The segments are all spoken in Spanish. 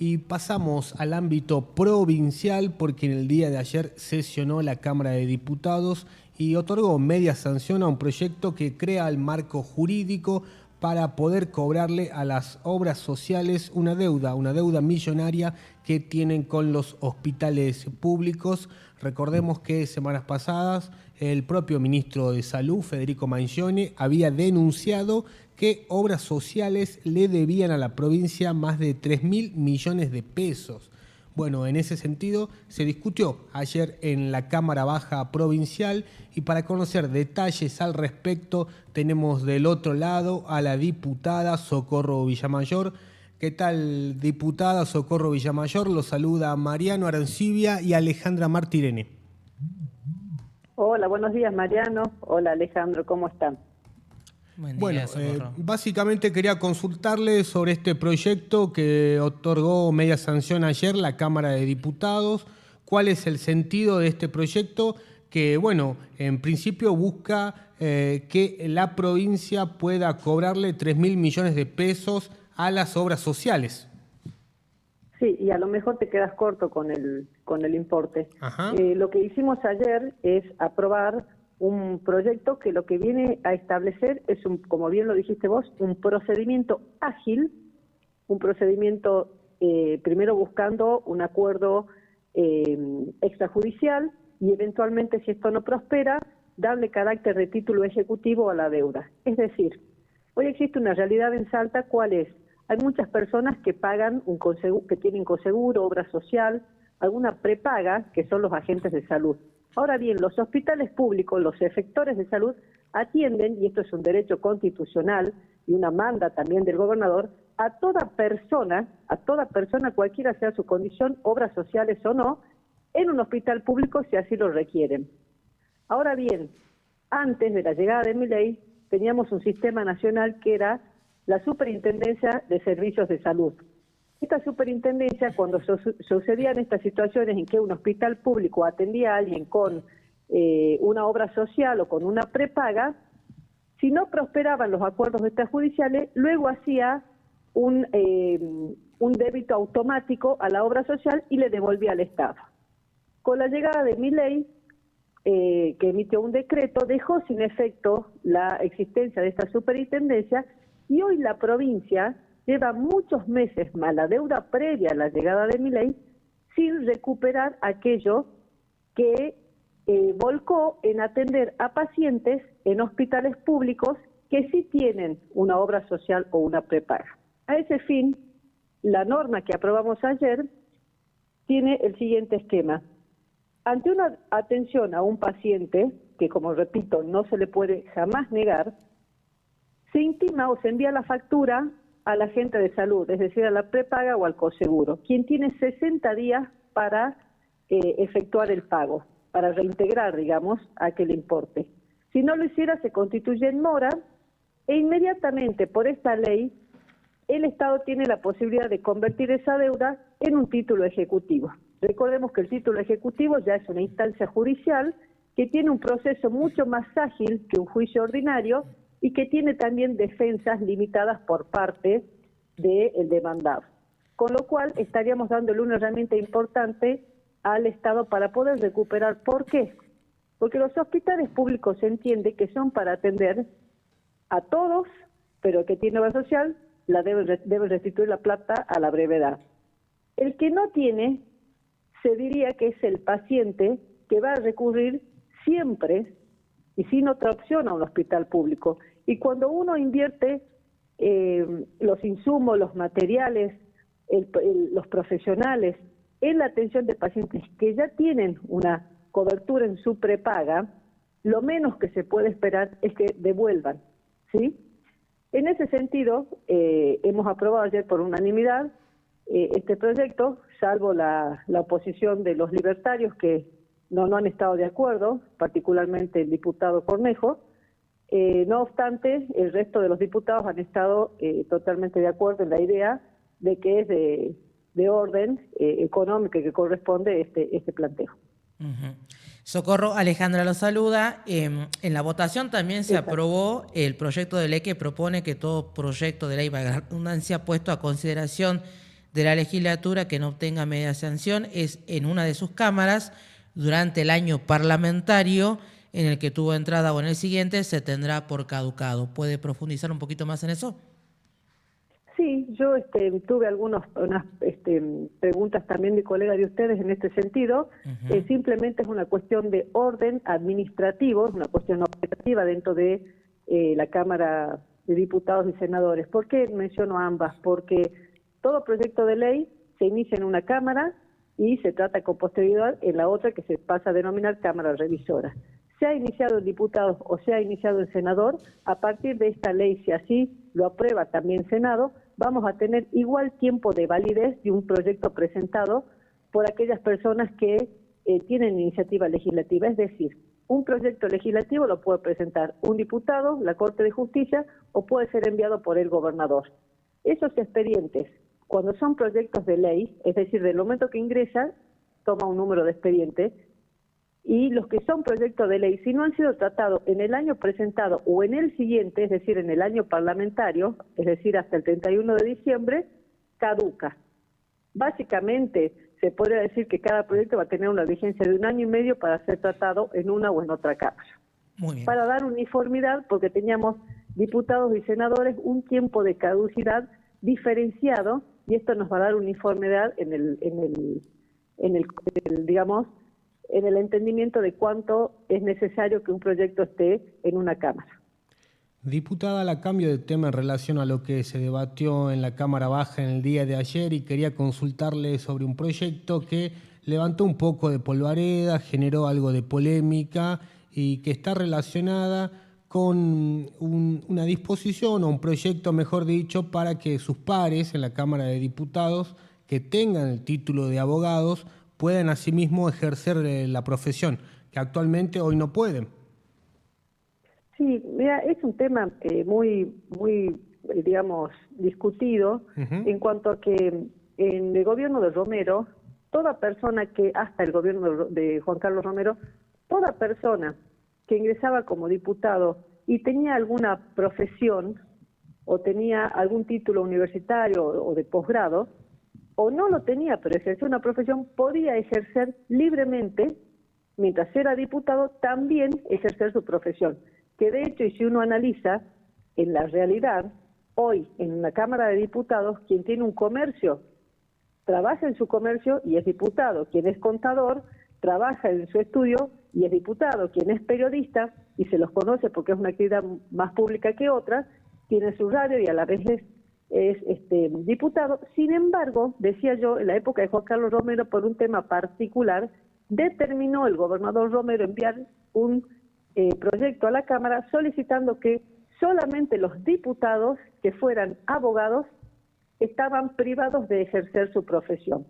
Y pasamos al ámbito provincial porque en el día de ayer sesionó la Cámara de Diputados y otorgó media sanción a un proyecto que crea el marco jurídico para poder cobrarle a las obras sociales una deuda millonaria que tienen con los hospitales públicos. Recordemos que semanas pasadas el propio ministro de Salud, Federico Mangione, había denunciado que obras sociales le debían a la provincia más de 3.000 millones de pesos. Bueno, en ese sentido se discutió ayer en la Cámara Baja Provincial y para conocer detalles al respecto tenemos del otro lado a la diputada Socorro Villamayor. ¿Qué tal, diputada Socorro Villamayor? Los saluda Mariano Arancibia y Alejandra Martirene. Hola, buenos días Mariano. Hola Alejandro, ¿cómo están? Bueno, básicamente quería consultarle sobre este proyecto que otorgó media sanción ayer la Cámara de Diputados. ¿Cuál es el sentido de este proyecto? Que, bueno, en principio busca que la provincia pueda cobrarle 3.000 millones de pesos a las obras sociales. Sí, y a lo mejor te quedas corto con el importe. Lo que hicimos ayer es aprobar un proyecto que lo que viene a establecer es, como bien lo dijiste vos, un procedimiento ágil, un procedimiento primero buscando un acuerdo extrajudicial y eventualmente, si esto no prospera, darle carácter de título ejecutivo a la deuda. Es decir, hoy existe una realidad en Salta, ¿cuál es? Hay muchas personas que pagan que tienen conseguro, obra social, alguna prepaga, que son los agentes de salud. Ahora bien, los hospitales públicos, los efectores de salud, atienden, y esto es un derecho constitucional y una manda también del gobernador, a toda persona, cualquiera sea su condición, obras sociales o no, en un hospital público si así lo requieren. Ahora bien, antes de la llegada de Milei, teníamos un sistema nacional que era la Superintendencia de Servicios de Salud. Esta superintendencia, cuando sucedían estas situaciones en que un hospital público atendía a alguien con una obra social o con una prepaga, si no prosperaban los acuerdos extrajudiciales, luego hacía un débito automático a la obra social y le devolvía al Estado. Con la llegada de Milei, que emitió un decreto, dejó sin efecto la existencia de esta superintendencia y hoy la provincia lleva muchos meses más la deuda previa a la llegada de Milei sin recuperar aquello que volcó en atender a pacientes en hospitales públicos que sí tienen una obra social o una prepaga. A ese fin, la norma que aprobamos ayer tiene el siguiente esquema. Ante una atención a un paciente, que como repito, no se le puede jamás negar, se intima o se envía la factura al agente de salud, es decir, a la prepaga o al coseguro, quien tiene 60 días para efectuar el pago, para reintegrar, digamos, aquel importe. Si no lo hiciera, se constituye en mora e inmediatamente por esta ley, el Estado tiene la posibilidad de convertir esa deuda en un título ejecutivo. Recordemos que el título ejecutivo ya es una instancia judicial que tiene un proceso mucho más ágil que un juicio ordinario y que tiene también defensas limitadas por parte del demandado. Con lo cual estaríamos dándole una herramienta importante al Estado para poder recuperar. ¿Por qué? Porque los hospitales públicos se entiende que son para atender a todos, pero el que tiene obra social debe restituir la plata a la brevedad. El que no tiene, se diría que es el paciente que va a recurrir siempre y sin otra opción a un hospital público. Y cuando uno invierte los insumos, los materiales, los profesionales en la atención de pacientes que ya tienen una cobertura en su prepaga, lo menos que se puede esperar es que devuelvan, ¿sí? En ese sentido, hemos aprobado ayer por unanimidad este proyecto, salvo la oposición de los libertarios que no han estado de acuerdo, particularmente el diputado Cornejo. No obstante, el resto de los diputados han estado totalmente de acuerdo en la idea de que es de orden económico que corresponde este planteo. Socorro, Alejandra lo saluda. En la votación también se aprobó el proyecto de ley que propone que todo proyecto de ley, valga la redundancia, puesto a consideración de la legislatura que no obtenga media sanción es en una de sus cámaras durante el año parlamentario en el que tuvo entrada o en el siguiente se tendrá por caducado. ¿Puede profundizar un poquito más en eso? Sí, yo tuve unas preguntas también de colegas de ustedes en este sentido. Simplemente es una cuestión de orden administrativo, es una cuestión operativa dentro de la Cámara de Diputados y Senadores. ¿Por qué menciono ambas? Porque todo proyecto de ley se inicia en una Cámara y se trata con posterioridad en la otra, que se pasa a denominar Cámara Revisora. Se ha iniciado en diputados o se ha iniciado en senador, a partir de esta ley, si así lo aprueba también Senado, vamos a tener igual tiempo de validez de un proyecto presentado por aquellas personas que tienen iniciativa legislativa. Es decir, un proyecto legislativo lo puede presentar un diputado, la Corte de Justicia, o puede ser enviado por el gobernador. Esos expedientes, cuando son proyectos de ley, es decir, del momento que ingresa, toma un número de expediente, y los que son proyectos de ley, si no han sido tratados en el año presentado o en el siguiente, es decir, en el año parlamentario, es decir, hasta el 31 de diciembre, caduca. Básicamente, se podría decir que cada proyecto va a tener una vigencia de 1 año y medio para ser tratado en una o en otra Cámara. Muy bien. Para dar uniformidad, porque teníamos diputados y senadores un tiempo de caducidad diferenciado, y esto nos va a dar uniformidad en el entendimiento de cuánto es necesario que un proyecto esté en una Cámara. Diputada, la cambio de tema en relación a lo que se debatió en la Cámara Baja en el día de ayer y quería consultarle sobre un proyecto que levantó un poco de polvareda, generó algo de polémica y que está relacionada con una disposición o un proyecto, mejor dicho, para que sus pares en la Cámara de Diputados que tengan el título de abogados puedan asimismo ejercer la profesión, que actualmente hoy no pueden. Sí, mira, es un tema digamos, discutido en cuanto a que en el gobierno de Romero, toda persona que, hasta el gobierno de Juan Carlos Romero, toda persona que ingresaba como diputado y tenía alguna profesión o tenía algún título universitario o de posgrado, o no lo tenía, pero ejercía una profesión, podía ejercer libremente, mientras era diputado, también ejercer su profesión. Que de hecho, y si uno analiza, en la realidad, hoy en la Cámara de Diputados, quien tiene un comercio, trabaja en su comercio y es diputado. Quien es contador, trabaja en su estudio y es diputado. Quien es periodista, y se los conoce porque es una actividad más pública que otra, tiene su radio y a la vez es diputado. Sin embargo, decía yo, en la época de Juan Carlos Romero, por un tema particular, determinó el gobernador Romero enviar un proyecto a la Cámara solicitando que solamente los diputados que fueran abogados estaban privados de ejercer su profesión,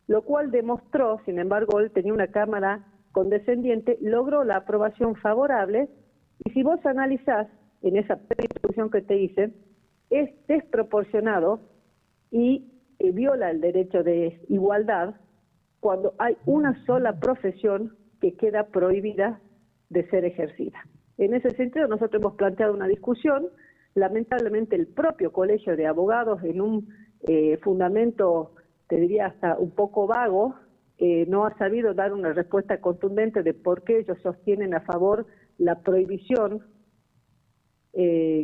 lo cual demostró, sin embargo, él tenía una Cámara condescendiente, logró la aprobación favorable, y si vos analizás en esa introducción que te hice, es desproporcionado y viola el derecho de igualdad cuando hay una sola profesión que queda prohibida de ser ejercida. En ese sentido, nosotros hemos planteado una discusión. Lamentablemente, el propio Colegio de Abogados, en un fundamento, te diría hasta un poco vago, no ha sabido dar una respuesta contundente de por qué ellos sostienen a favor la prohibición,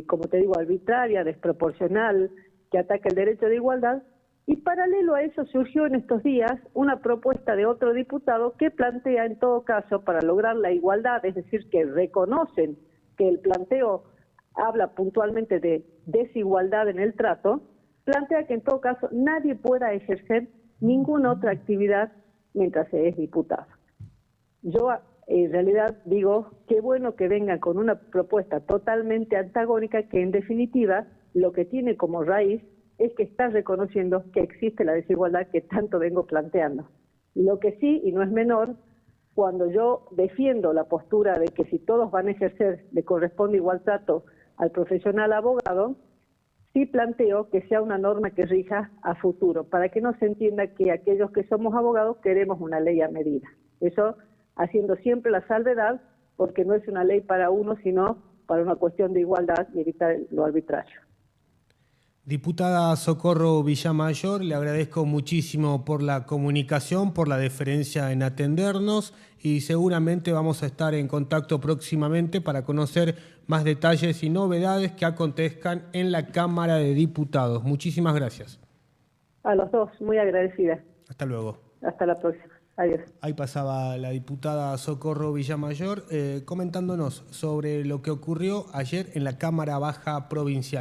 como te digo, arbitraria, desproporcional, que ataca el derecho de igualdad. Y paralelo a eso surgió en estos días una propuesta de otro diputado que plantea, en todo caso, para lograr la igualdad, es decir, que reconocen que el planteo habla puntualmente de desigualdad en el trato, plantea que en todo caso nadie pueda ejercer ninguna otra actividad mientras se es diputado. Yo en realidad digo, qué bueno que vengan con una propuesta totalmente antagónica que en definitiva lo que tiene como raíz es que está reconociendo que existe la desigualdad que tanto vengo planteando. Lo que sí, y no es menor, cuando yo defiendo la postura de que si todos van a ejercer le corresponde igual trato al profesional abogado, sí planteo que sea una norma que rija a futuro, para que no se entienda que aquellos que somos abogados queremos una ley a medida. Eso haciendo siempre la salvedad, porque no es una ley para uno, sino para una cuestión de igualdad y evitar lo arbitrario. Diputada Socorro Villamayor, le agradezco muchísimo por la comunicación, por la deferencia en atendernos y seguramente vamos a estar en contacto próximamente para conocer más detalles y novedades que acontezcan en la Cámara de Diputados. Muchísimas gracias. A los dos, muy agradecida. Hasta luego. Hasta la próxima. Adiós. Ahí pasaba la diputada Socorro Villamayor comentándonos sobre lo que ocurrió ayer en la Cámara Baja Provincial.